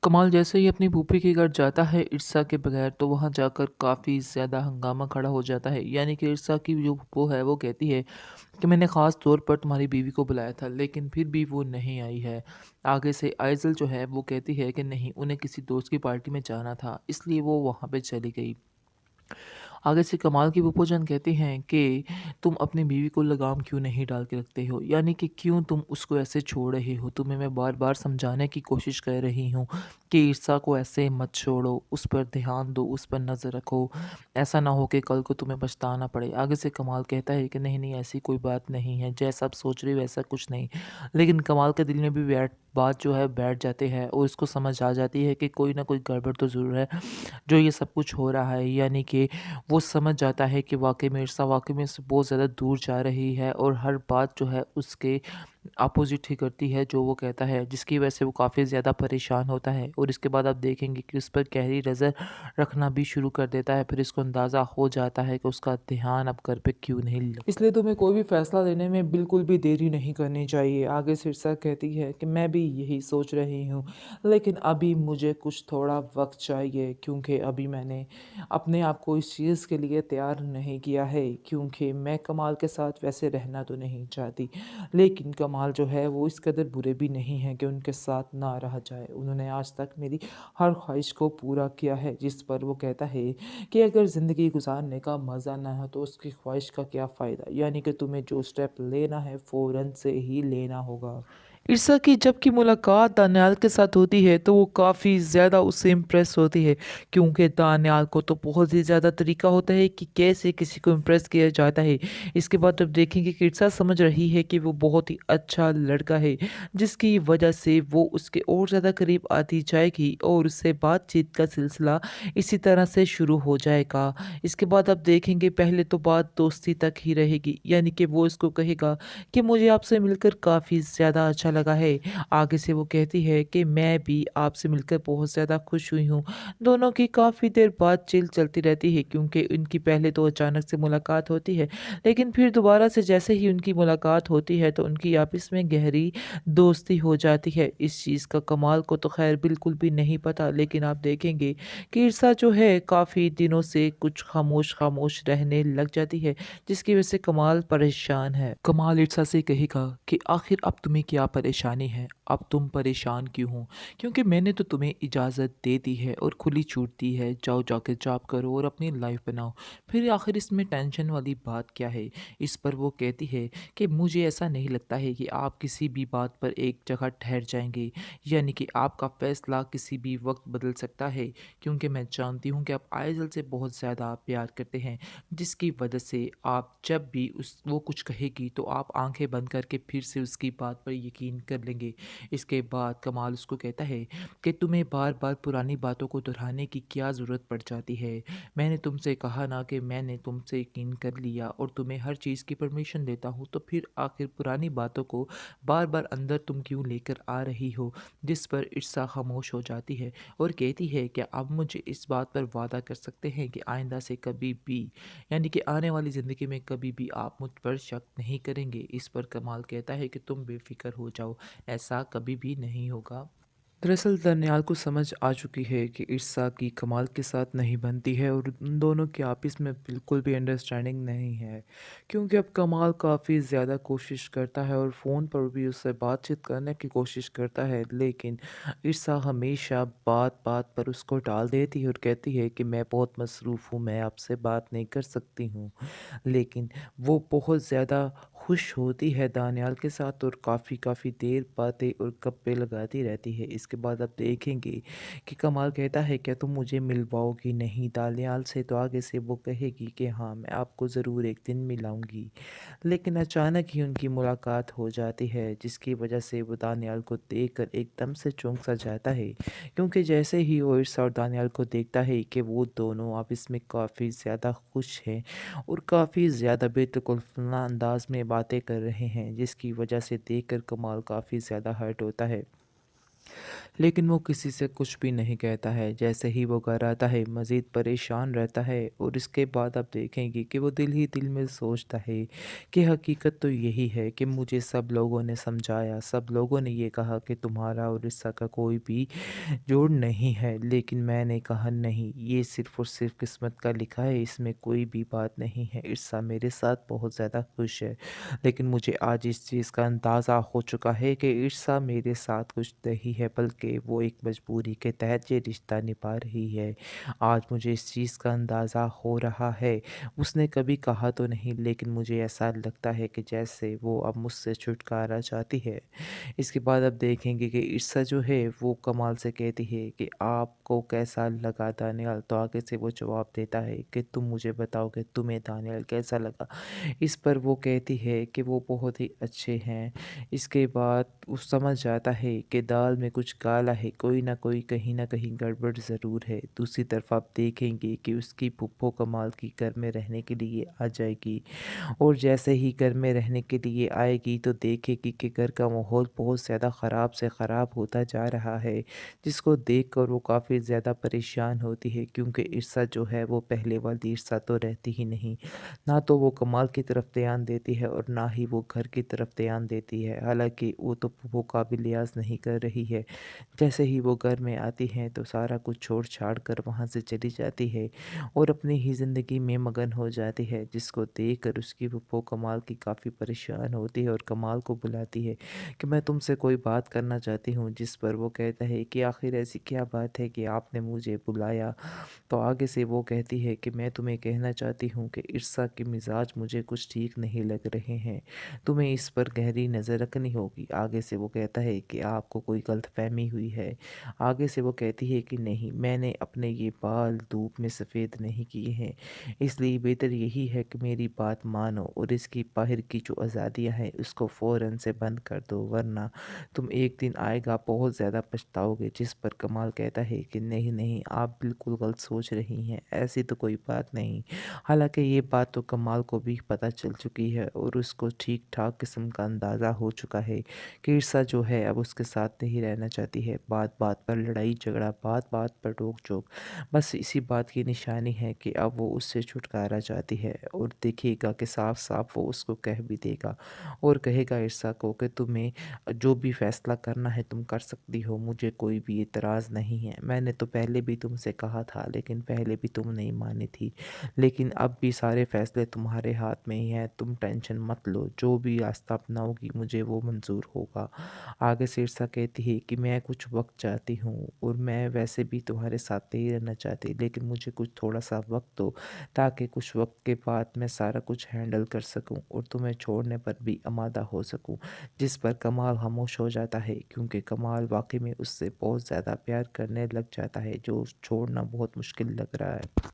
कमाल जैसे ही अपनी फूफी के घर जाता है ईर्षा के बगैर तो वहाँ जाकर काफ़ी ज़्यादा हंगामा खड़ा हो जाता है। यानी कि ईर्षा की जो फूफो है वो कहती है कि मैंने ख़ास तौर पर तुम्हारी बीवी को बुलाया था लेकिन फिर भी वो नहीं आई है। आगे से आइज़ल जो है वो कहती है कि नहीं, उन्हें किसी दोस्त की पार्टी में जाना था इसलिए वो वहाँ पे चली गई। आगे से कमाल की फूफो जान कहती हैं कि तुम अपनी बीवी को लगाम क्यों नहीं डाल के रखते हो? यानी कि क्यों तुम उसको ऐसे छोड़ रहे हो? तुम्हें मैं बार-बार समझाने की कोशिश कर रही हूँ कि ईर्षा को ऐसे मत छोड़ो, उस पर ध्यान दो, उस पर नज़र रखो। ऐसा ना हो कि कल को तुम्हें पछताना पड़े। आगे से कमाल कहता है कि नहीं, नहीं ऐसी कोई बात नहीं है, जैसा आप सोच रहे हो वैसा कुछ नहीं। लेकिन कमाल के दिल में भी बात जो है बैठ जाती है और उसको समझ आ जाती है कि कोई ना कोई गड़बड़ तो ज़रूर है, जो ये सब कुछ हो रहा है। यानी कि वो समझ जाता है कि वाक़ई में ईर्षा वाक़ई में इससे बहुत ज़्यादा दूर जा रही है और हर बात जो है उसके अपोज़िट ही करती है जो वो कहता है, जिसकी वजह से वो काफ़ी ज़्यादा परेशान होता है और इसके बाद आप देखेंगे कि उस पर गहरी नज़र रखना भी शुरू कर देता है। फिर इसको अंदाज़ा हो जाता है कि उसका ध्यान अब घर पे क्यों नहीं लग, इसलिए तुम्हें कोई भी फ़ैसला लेने में बिल्कुल भी देरी नहीं करनी चाहिए। आगे शीर्षा कहती है कि मैं भी यही सोच रही हूँ, लेकिन अभी मुझे कुछ थोड़ा वक़्त चाहिए क्योंकि अभी मैंने अपने आप को इस चीज़ के लिए तैयार नहीं किया है, क्योंकि मैं कमाल के साथ वैसे रहना तो नहीं चाहती। लेकिन कमाल जो है वो इस कदर बुरे भी नहीं हैं कि उनके साथ ना रहा जाए। उन्होंने आज तक मेरी हर ख्वाहिश को पूरा किया है, जिस पर वो कहता है कि अगर ज़िंदगी गुज़ारने का मज़ा ना हो तो उसकी ख्वाहिश का क्या फ़ायदा? यानी कि तुम्हें जो स्टेप लेना है फ़ौरन से ही लेना होगा। ईर्षा की जबकि मुलाकात दानियाल के साथ होती है तो वो काफ़ी ज़्यादा उससे इम्प्रेस होती है, क्योंकि दानियाल को तो बहुत ही ज़्यादा तरीका होता है कि कैसे किसी को इम्प्रेस किया जाता है। इसके बाद अब देखेंगे कि ईर्षा समझ रही है कि वो बहुत ही अच्छा लड़का है, जिसकी वजह से वो उसके और ज़्यादा करीब आती जाएगी और उससे बातचीत का सिलसिला इसी तरह से शुरू हो जाएगा। इसके बाद अब देखेंगे पहले तो बात दोस्ती तक ही रहेगी, यानी कि वो इसको कहेगा कि मुझे आपसे मिलकर काफ़ी ज़्यादा अच्छा लगा है। आगे से वो कहती है कि मैं भी आपसे मिलकर बहुत ज़्यादा खुश हुई हूँ। दोनों की काफ़ी देर बातचीत चलती रहती है, क्योंकि इनकी पहले तो अचानक से मुलाकात होती है, लेकिन फिर दोबारा से जैसे ही उनकी मुलाकात होती है तो उनकी आपस में गहरी दोस्ती हो जाती है। इस चीज़ का कमाल को तो ख़ैर बिल्कुल भी नहीं पता, लेकिन आप देखेंगे कि ईर्षा जो है काफ़ी दिनों से कुछ खामोश-खामोश रहने लग जाती है, जिसकी वजह से कमाल परेशान है। कमाल ईर्षा से कहेगा कि आखिर अब तुम्हें क्या परेशानी है? अब तुम परेशान क्यों हो? क्योंकि मैंने तो तुम्हें इजाज़त दे दी है और खुली छूट दी है, जाओ जाके जॉब करो और अपनी लाइफ बनाओ। फिर आखिर इसमें टेंशन वाली बात क्या है? इस पर वो कहती है कि मुझे ऐसा नहीं लगता है कि आप किसी भी बात पर एक जगह ठहर जाएँगे। यानी कि आपका फ़ैसला किसी भी वक़्त बदल सकता है, क्योंकि मैं जानती हूँ कि आप आइज़ल से बहुत ज़्यादा प्यार करते हैं, जिसकी वजह से आप जब भी उस वो कुछ कहेगी तो आप आंखें बंद करके फिर से उसकी बात पर यकीन कर लेंगे। इसके बाद कमाल उसको कहता है कि तुम्हें बार-बार पुरानी बातों को दोहराने की क्या ज़रूरत पड़ जाती है? मैंने तुमसे कहा ना कि मैंने तुमसे यकीन कर लिया और तुम्हें हर चीज़ की परमिशन देता हूँ, तो फिर आखिर पुरानी बातों को बार-बार अंदर तुम क्यों लेकर आ रही हो? जिस पर ईर्षा खामोश हो जाती है और कहती है कि अब मुझे इस बात पर वादा कर सकते हैं कि आइंदा से कभी भी, यानी कि आने वाली ज़िंदगी में कभी भी आप मुझ पर शक नहीं करेंगे। इस पर कमाल कहता है कि तुम बेफ़िक्र हो जाओ, ऐसा कभी भी नहीं होगा। दरअसल दनियाल को समझ आ चुकी है कि ईर्षा की कमाल के साथ नहीं बनती है और उन दोनों की आपस में बिल्कुल भी अंडरस्टैंडिंग नहीं है, क्योंकि अब कमाल काफ़ी ज़्यादा कोशिश करता है और फ़ोन पर भी उससे बातचीत करने की कोशिश करता है, लेकिन ईर्षा हमेशा बात बात पर उसको टाल देती है और कहती है कि मैं बहुत मसरूफ़ हूँ, मैं आपसे बात नहीं कर सकती हूँ। लेकिन वो बहुत ज़्यादा खुश होती है दानियाल के साथ और काफ़ी देर बातें और गप्पे लगाती रहती है। इसके बाद आप देखेंगे कि कमाल कहता है क्या तुम मुझे मिलवाओगी नहीं दानियाल से? तो आगे से वो कहेगी कि हाँ, मैं आपको ज़रूर एक दिन मिलाऊँगी। लेकिन अचानक ही उनकी मुलाकात हो जाती है, जिसकी वजह से वो दानियाल को देखकर एकदम से चौंक सा जाता है, क्योंकि जैसे ही वो ईर्षा और दानियाल को देखता है कि वो दोनों आपस में काफ़ी ज़्यादा खुश हैं और काफ़ी ज़्यादा बेतकल्लफ़ाना अंदाज़ में बातें कर रहे हैं, जिसकी वजह से देखकर कमाल काफ़ी ज़्यादा हर्ट होता है। लेकिन वो किसी से कुछ भी नहीं कहता है। जैसे ही वो घर आता है मज़ीद परेशान रहता है और इसके बाद आप देखेंगे कि वो दिल ही दिल में सोचता है कि हकीकत तो यही है कि मुझे सब लोगों ने समझाया, सब लोगों ने ये कहा कि तुम्हारा और रिश्ता का कोई भी जोड़ नहीं है, लेकिन मैंने कहा नहीं, ये सिर्फ़ और सिर्फ़ किस्मत का लिखा है, इसमें कोई भी बात नहीं है। ईर्षा मेरे साथ बहुत ज़्यादा खुश है, लेकिन मुझे आज इस चीज़ का अंदाज़ा हो चुका है कि ईर्षा मेरे साथ कुछ नहीं है, बल्कि वो एक मजबूरी के तहत ये रिश्ता निभा रही है। आज मुझे इस चीज़ का अंदाज़ा हो रहा है। उसने कभी कहा तो नहीं, लेकिन मुझे ऐसा लगता है कि जैसे वो अब मुझसे छुटकारा चाहती है। इसके बाद आप देखेंगे कि ईर्षा जो है वो कमाल से कहती है कि आपको कैसा लगा दानियाल? तो आगे से वो जवाब देता है कि तुम मुझे बताओ कि तुम्हें दानियाल कैसा लगा? इस पर वो कहती है कि वो बहुत ही अच्छे हैं। इसके बाद वो समझ जाता है कि दाल में कुछ काला है, कोई ना कोई कहीं न कहीं गड़बड़ ज़रूर है। दूसरी तरफ आप देखेंगे कि उसकी फूफो कमाल की घर में रहने के लिए आ जाएगी। और जैसे ही घर में रहने के लिए आएगी तो देखेगी कि घर का माहौल बहुत ज़्यादा ख़राब से ख़राब होता जा रहा है, जिसको देखकर वो काफ़ी ज़्यादा परेशान होती है, क्योंकि ईर्षा जो है वो पहले वाली ईर्षा तो रहती ही नहीं। ना तो वो कमाल की तरफ ध्यान देती है और ना ही वो घर की तरफ ध्यान देती है। हालाँकि वो तो वो काबिल लिहाज़ नहीं कर रही है। जैसे ही वो घर में आती हैं तो सारा कुछ छोड़-छाड़ कर वहाँ से चली जाती है और अपनी ही ज़िंदगी में मगन हो जाती है, जिसको देखकर उसकी फूफो कमाल की काफ़ी परेशान होती है और कमाल को बुलाती है कि मैं तुमसे कोई बात करना चाहती हूँ। जिस पर वो कहता है कि आखिर ऐसी क्या बात है कि आपने मुझे बुलाया? तो आगे से वो कहती है कि मैं तुम्हें कहना चाहती हूँ कि ईर्षा के मिजाज मुझे कुछ ठीक नहीं लग रहे हैं। तुम्हें इस पर गहरी नज़र रखनी होगी। आगे से वो कहता है कि आपको कोई गलतफ़हमी हुई है। आगे से वो कहती है कि नहीं, मैंने अपने ये बाल धूप में सफ़ेद नहीं किए हैं। इसलिए बेहतर यही है कि मेरी बात मानो और इसकी बाहर की जो आज़ादियाँ हैं उसको फ़ौरन से बंद कर दो, वरना तुम एक दिन आएगा बहुत ज़्यादा पछताओगे। जिस पर कमाल कहता है कि नहीं, नहीं, आप बिल्कुल गलत सोच रही हैं, ऐसी तो कोई बात नहीं। हालाँकि ये बात तो कमाल को भी पता चल चुकी है और उसको ठीक-ठाक किस्म का अंदाज़ा हो चुका है कि ईर्षा जो है अब उसके साथ नहीं रहना चाहती है। बात-बात पर लड़ाई-झगड़ा, बात-बात पर रोक-टोक, बस इसी बात की निशानी है कि अब वो उससे छुटकारा चाहती है और देखिएगा कि साफ-साफ वो उसको कह भी देगा और कहेगा ईर्षा को कि तुम्हें जो भी फ़ैसला करना है तुम कर सकती हो, मुझे कोई भी एतराज़ नहीं है। मैंने तो पहले भी तुमसे कहा था, लेकिन पहले भी तुम नहीं मानी थी। लेकिन अब भी सारे फ़ैसले तुम्हारे हाथ में ही हैं, तुम टेंशन मत लो, जो भी रास्ता अपनाओगी मुझे वो मंज़ूर होगा। आगे शीर्षा कहती है कि मैं कुछ वक़्त चाहती हूँ और मैं वैसे भी तुम्हारे साथ नहीं रहना चाहती, लेकिन मुझे कुछ थोड़ा-सा वक़्त दो, ताकि कुछ वक़्त के बाद मैं सारा कुछ हैंडल कर सकूँ और तुम्हें छोड़ने पर भी आमादा हो सकूँ। जिस पर कमाल खामोश हो जाता है, क्योंकि कमाल वाक़ई में उससे बहुत ज़्यादा प्यार करने लग जाता है, जो छोड़ना बहुत मुश्किल लग रहा है।